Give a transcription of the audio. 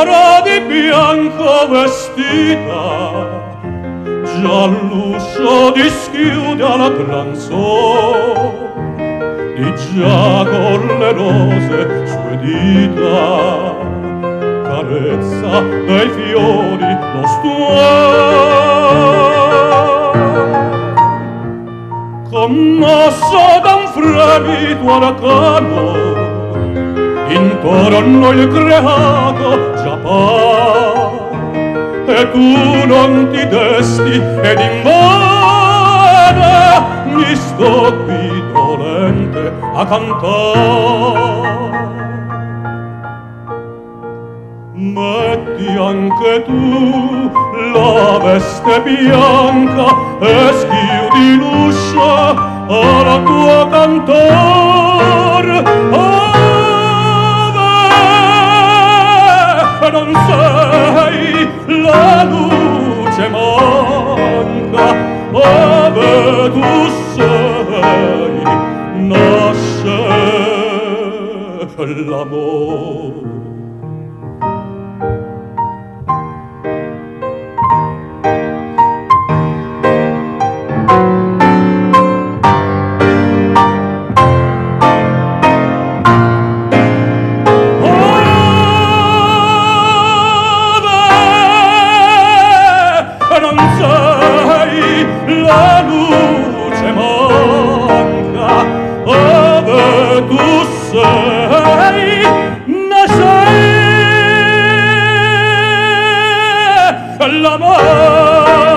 sarà di bianco vestita, già l'uscio dischiude alla gran sol, e già con le rose sue dita carezza dei fiori lo stuolo. Commosso da un fremito arcano, intorno il creato già par, e tu non ti desti ed invano mi sto qui dolente a cantar. Metti anche tu la veste bianca e schiudi l'uscio alla tua cantor. Ove non sei la luce manca, ove tu sei nasce l'amor. La luce manca, ove tu sei, nasce l'amore.